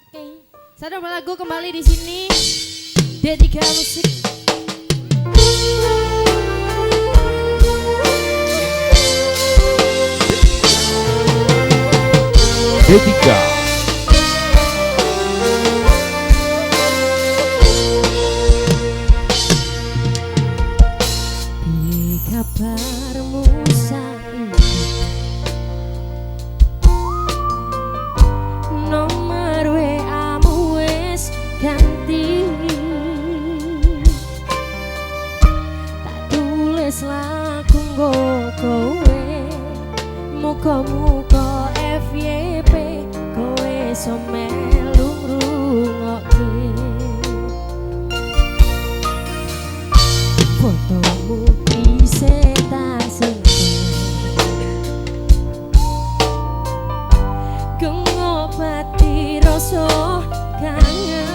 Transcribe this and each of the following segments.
Oke, satu lagu kembali di sini. Dedika Musik. Dedika. Piye kabarmu saiki? Nomor WA-mu wis ganti. Tak tulis lagu nggo kowe. Muga-muga FYP kowe iso melu ngrungokke. Fotomu isih tak simpen, ngobati rasa kangen.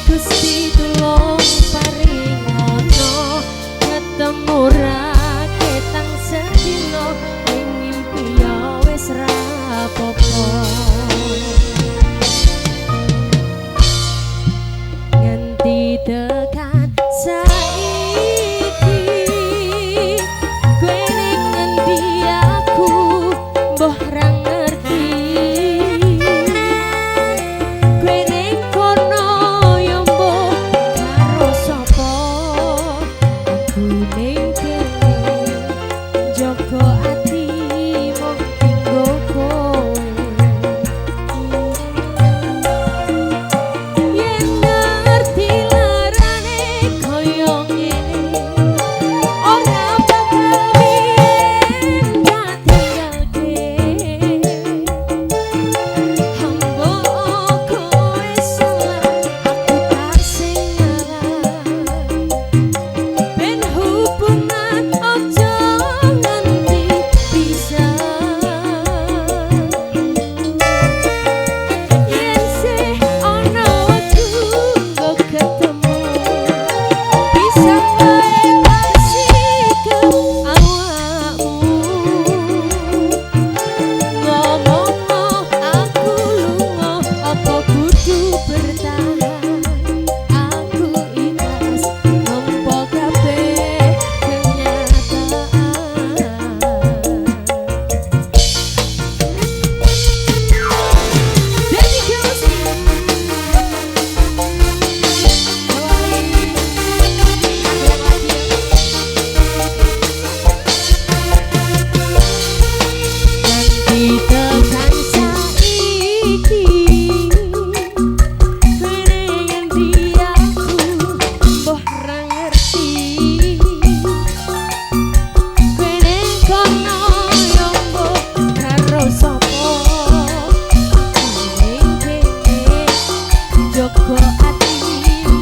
Gusti tulung paringono ketemu ra ketang sedina ing mimpi ya wis ra apa-apa. Nganti tekan saiki kowe ning ngendi aku mbah ra ngerti. Kowe ning kono ya mbah karo sapa. Aku ning kene jaga ati mung tinggo kowe. Yen ngerti larane koyo ngene ora bakal biyen tak tinggalke. Hambo kowe salah aku tak sing ngalah. Ben hubungan ojo nganti pisah. Yen sih ono waktu nggo ketemu, bisa wae kasih ke awakmu. Ngomongno aku lunga apa kudu bertahan. Aku ikhlas nampa kabeh kenyataan. Dedika Musik. Nganti tekan saiki kowe ning ngendi aku mbah ra ngerti. Kowe ning kono ya mbah karo sapa. Aku ning kene jaga ati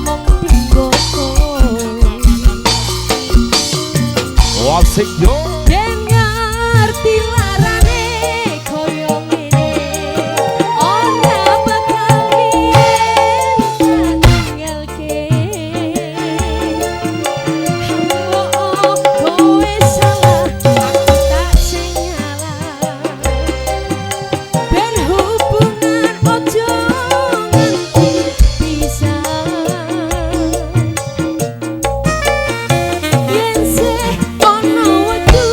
mung tinggo kowe. Wasik yo. Yen ngerti larane koyo ngene ora bakal biyen tak tinggalke. Hambo kowe salah aku tak sing ngalah. Ben hubungan ojo nganti pisah. Yen sih ono waktu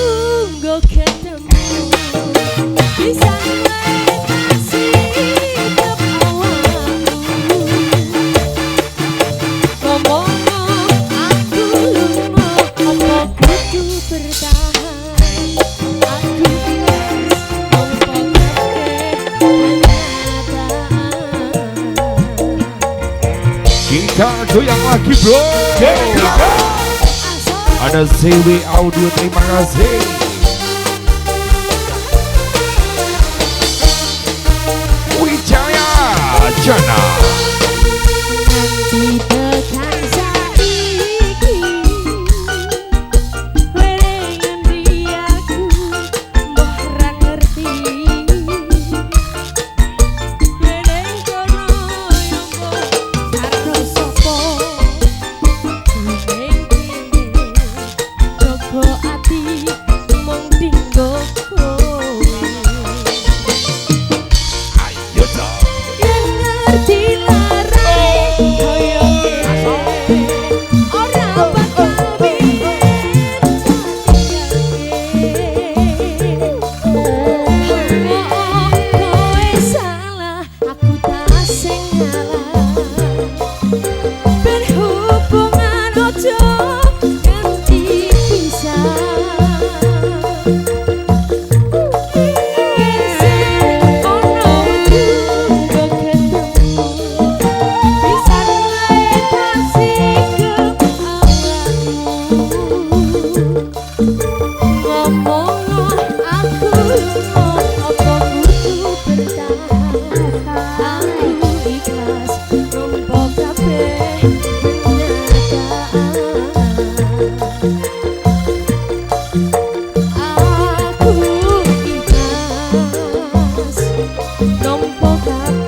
nggo ketemu, bisa wae kasih ke awakmu. Ngomongno aku lunga apa kudu bertahan. Aku ikhlas nampa kabeh kenyataan. Kita goyang lagi bro. Ada CW Audio, terima kasih. Wijaya Jana. Nganti tekan saiki kowe ning ngendi aku mbah ra ngerti. Kowe ning kono ya mbah karo sapa. Kowe ning kene jaga ati mung tinggo kowe. nompo kabeh